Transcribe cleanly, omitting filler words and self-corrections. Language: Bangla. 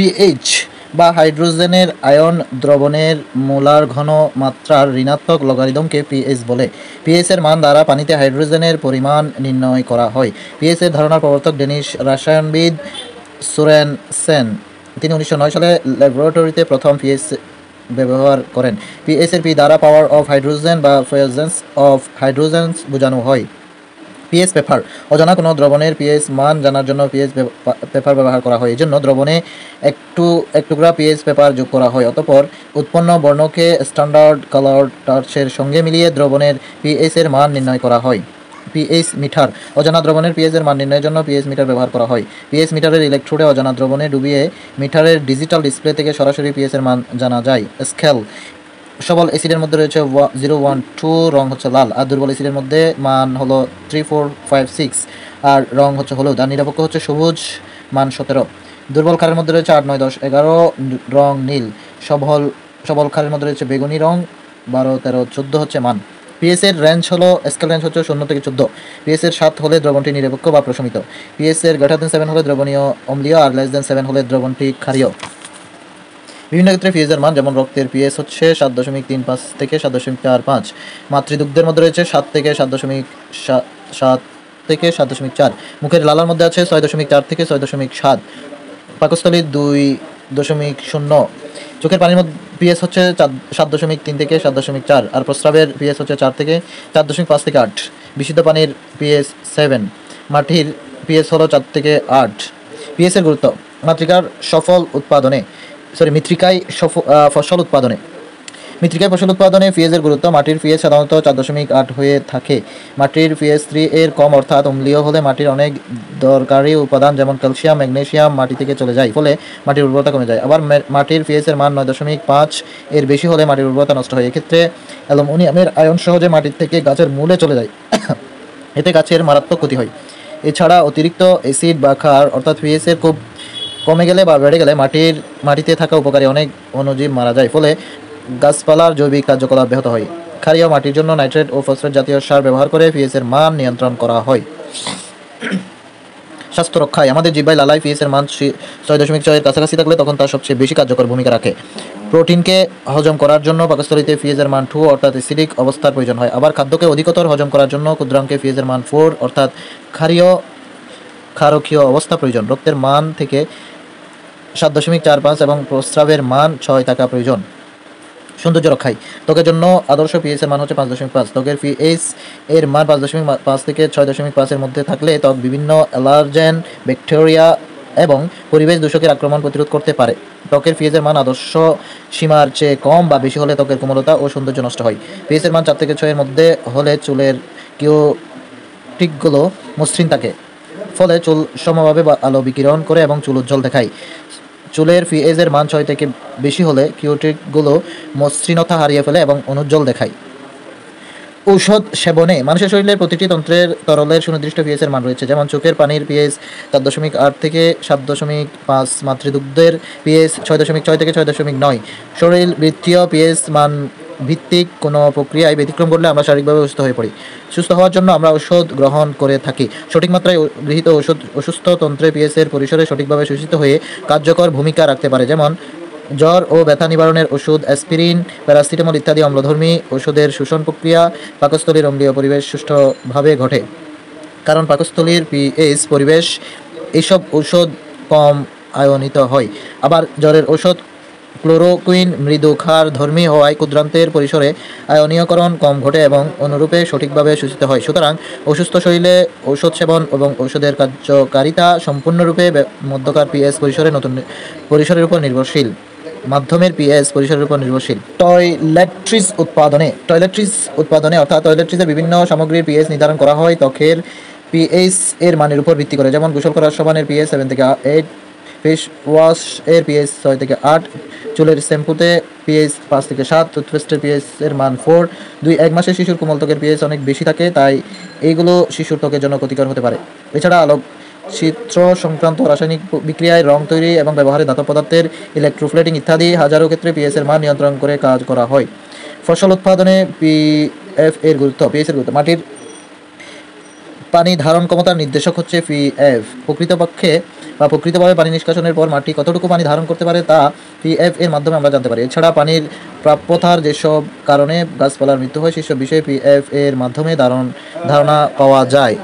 পিএইচ বা হাইড্রোজেনের আয়ন দ্রবণের মোলার ঘন মাত্রার ঋণাত্মক লগারিদমকে পিএইচ বলে। পিএইচ এর মান দ্বারা পানিতে হাইড্রোজেনের পরিমাণ নির্ণয় করা হয়। পিএইচ এর ধারণার প্রবর্তক ডেনিশ রসায়নবিদ সোরেনসেন। তিনি 1909 সালে ল্যাবরেটরিতে প্রথম পিএইচ ব্যবহার করেন। পিএইচ এর পি দ্বারা পাওয়ার অফ হাইড্রোজেন বা প্রেজেন্স অফ হাইড্রোজেন্স বোঝানো হয়। পিএইচ পেপার, অজানা কোনো দ্রবণের পিএইচ মান জানার জন্য পিএইচ পেপার ব্যবহার করা হয়। এজন্য দ্রবণে এক টুকরা পিএইচ পেপার যোগ করা হয়। অতঃপর উৎপন্ন বর্ণকে স্ট্যান্ডার্ড কালার টার্চের সঙ্গে মিলিয়ে দ্রবণের পিএইচ এর মান নির্ণয় করা হয়। পিএইচ মিটার, অজানা দ্রবণের পিএইচ এর মান নির্ণয়ের জন্য পিএইচ মিটার ব্যবহার করা হয়। পিএইচ মিটারের ইলেকট্রোডে অজানা দ্রবণে ডুবিয়ে মিটারের ডিজিটাল ডিসপ্লে থেকে সরাসরি পিএইচ এর মান জানা যায়। স্কেল, সবল অ্যাসিডের মধ্যে রয়েছে 0, 1, 2, রং হচ্ছে লাল। আর দুর্বল অ্যাসিডের মধ্যে মান হলো 3, 4, 5, 6 আর রং হচ্ছে হলুদ। আর নিরপেক্ষ হচ্ছে সবুজ, মান 17। দুর্বল ক্ষারের মধ্যে রয়েছে 8, 9, 10, 11, রং নীল। সবল ক্ষারের মধ্যে রয়েছে বেগুনি রং, 12, 13, 14 হচ্ছে মান। পিএইচ এর রেঞ্জ হলো, স্কেল রেঞ্জ হচ্ছে 0 থেকে 14। পিএইচ এর 7 হলে দ্রবণটি নিরপেক্ষ বা প্রশমিত। পিএইচ এর >7 হলে দ্রবণীয় অম্লীয়, আর <7 হলে দ্রবণটি ক্ষারীয়। বিভিন্ন ক্ষেত্রে পিএইচ এর মান, যেমন রক্তের পিএইচ হচ্ছে 7.35 থেকে 7.45। মাতৃদুগ্ধের মধ্যে রয়েছে 7 থেকে 7.4। মুখের লালার মধ্যে আছে 6.4 থেকে 6.7। পাকস্থলীর 2.0। চোখের পানির মধ্যে পিএইচ হচ্ছে 7.3 থেকে 7.4। আর প্রস্রাবের পিএইচ হচ্ছে 4 থেকে 4.5 থেকে 8। বিশুদ্ধ পানির পিএইচ 7। মাটির পিএইচ হলো 4 থেকে 8। পিএইচ এর গুরুত্ব, মৃত্তিকায় ফসল উৎপাদনে পিএইচ এর গুরুত্ব। মাটির পিএইচ সাধারণত 4.8 হয়ে থাকে। মাটির পিএইচ 3 এর কম অর্থাৎ অম্লীয় হলে মাটির অনেক দরকারি উপাদান যেমন ক্যালসিয়াম, ম্যাগনেসিয়াম মাটি থেকে চলে যায়, ফলে মাটির উর্বরতা কমে যায়। আবার মাটির পিএইচ এর মান 9.5 এর বেশি হলে মাটির উর্বরতা নষ্ট হয়। এক্ষেত্রে অ্যালুমিনিয়ামের আয়ন সহজে মাটির থেকে গাছের মূলে চলে যায়, এতে গাছের মারাত্মক ক্ষতি হয়। এছাড়া অতিরিক্ত অ্যাসিড বা ক্ষার অর্থাৎ পিএইচ এর খুব কমে গেলে বা বেড়ে গেলে মাটিতে থাকা উপকারী অনেক অণুজীব মারা যায়, ফলে গাছপালার জৈবিক কার্যকলাপ ব্যাহত হয়। ক্ষারীয় মাটির জন্য নাইট্রেট ও ফসফেট জাতীয় সার ব্যবহার করে পিএইচ এর মান নিয়ন্ত্রণ করা হয়। স্বাস্থ্য রক্ষায় আমাদের জিহ্বায় লালায় পিএইচ এর মান 6.6 এর কাছাকাছি থাকলে তখন তার সবচেয়ে বেশি কার্যকর ভূমিকা রাখে। প্রোটিনকে হজম করার জন্য পাকস্থলীতে পিএইচ এর মান 2 অর্থাৎ অ্যাসিডিক অবস্থার প্রয়োজন হয়। আবার খাদ্যকে অধিকতর হজম করার জন্য ক্ষুদ্রাঙ্কে পিএইচ এর মান 4 অর্থাৎ ক্ষারকীয় অবস্থা প্রয়োজন। রক্তের মান থেকে 7.45 এবং প্রস্রাবের মান 6 থাকা প্রয়োজন। সৌন্দর্য রক্ষায় ত্বকের জন্য আদর্শ পিএইচ এর মান হচ্ছে 5.5। ত্বকের পিএইচ এর মান 5.5 থেকে 6.5 এর মধ্যে থাকলে ত্বক বিভিন্ন অ্যালার্জেন, ব্যাকটেরিয়া এবং পরিবেশ দূষকের আক্রমণ প্রতিরোধ করতে পারে। ত্বকের পিএইচ এর মান আদর্শ সীমার চেয়ে কম বা বেশি হলে ত্বকের কোমলতা ও সৌন্দর্য নষ্ট হয়। পিএইচ এর মান 4 থেকে 6 এর মধ্যে হলে চুলের কিউটিকগুলো মসৃণ থাকে, ফলে চুল সমভাবে আলো বিকিরণ করে এবং চুল উজ্জ্বল দেখায়। চুলের পিএইচ এর মান 6 থেকে বেশি হলে কিউটিকগুলো মসৃণতা হারিয়ে ফেলে এবং অনুজ্জ্বল দেখায়। ঔষধ সেবনে মানুষের শরীরের প্রতিটি তন্ত্রের তরলের সুনির্দিষ্ট পিএইচ এর মান রয়েছে, যেমন চোখের পানির পিএইচ 4.8 থেকে 7.5। মাতৃদুগ্ধের পিএইচ 6.6 থেকে 6.9। শরীরবৃত্তীয় পিএইচ মান ভিত্তিক কোনো প্রক্রিয়ায় ব্যতিক্রম ঘটলে আমরা শারীরিকভাবে অসুস্থ হয়ে পড়ি। সুস্থ হওয়ার জন্য আমরা ওষুধ গ্রহণ করে থাকি। সঠিক মাত্রায় গৃহীত ওষুধ অসুস্থ তন্ত্রের পিএইচ এর পরিসরে সঠিকভাবে শোষিত হয়ে কার্যকর ভূমিকা রাখতে পারে, যেমন জ্বর ও ব্যথা নিবারণের ওষুধ, অ্যাসপিরিন, প্যারাসিটামল ইত্যাদি। অম্লধর্মী ওষুধের শোষণ প্রক্রিয়া পাকস্থলীর অম্লীয় পরিবেশ সুষ্ঠুভাবে ঘটে, কারণ পাকস্থলীর পিএইচ পরিবেশ এইসব ঔষধ কম আয়নিত হয়। আবার জ্বরের ওষুধ ক্লোরোকুইন মৃদু ক্ষার ধর্মী হওয়ায় ক্ষুদ্রান্তের পরিসরে আয়নীয়করণ কম ঘটে এবং অনুরূপে সঠিকভাবে শোষিত হয়। সুতরাং অসুস্থ শরীরে ঔষধ সেবন এবং ঔষধের কার্যকারিতা সম্পূর্ণরূপে মধ্যকার পিএইচ পরিসরের উপর নির্ভরশীল। মাধ্যমের পিএইচ পরিসরের উপর নির্ভরশীল। টয়লেট্রিজ উৎপাদনে অর্থাৎ টয়লেট্রিজের বিভিন্ন সামগ্রীর পিএইচ নির্ধারণ করা হয় ত্বকের পিএইচ এর মানের উপর ভিত্তি করে, যেমন গোসল করার সাবানের পিএইচ 7 থেকে 8, ফেস ওয়াশ এর পিএইচ 6 থেকে 8, চুলের শ্যাম্পুতে পিএইচ 5 থেকে 7, টুথপেস্টের পিএইচ এর মান 4। 1 মাসের শিশুর কোমল ত্বকের পিএইচ অনেক বেশি থাকে, তাই এইগুলো শিশুর ত্বকের জন্য ক্ষতিকর হতে পারে। এছাড়া আলোকচিত্র সংক্রান্ত রাসায়নিক বিক্রিয়ায়, রং তৈরি এবং ব্যবহারে ধাতব পদার্থের ইলেকট্রোপ্লেটিং ইত্যাদি হাজারো ক্ষেত্রে পিএইচ এর মান নিয়ন্ত্রণ করে কাজ করা হয়। ফসল উৎপাদনে পিএইচ এর গুরুত্ব। মাটির পানি ধারণ ক্ষমতার নির্দেশক হচ্ছে পিএফ। প্রকৃতভাবে পানি নিষ্কাশনের পর মাটি কতটুকু পানি ধারণ করতে পারে তা পিএফ এর মাধ্যমে আমরা জানতে পারি। এছাড়া পানির প্রাপ্যতার যেসব কারণে গাছপালার মৃত্যু হয় সেসব বিষয়ে পিএফ এর মাধ্যমে ধারণা পাওয়া যায়।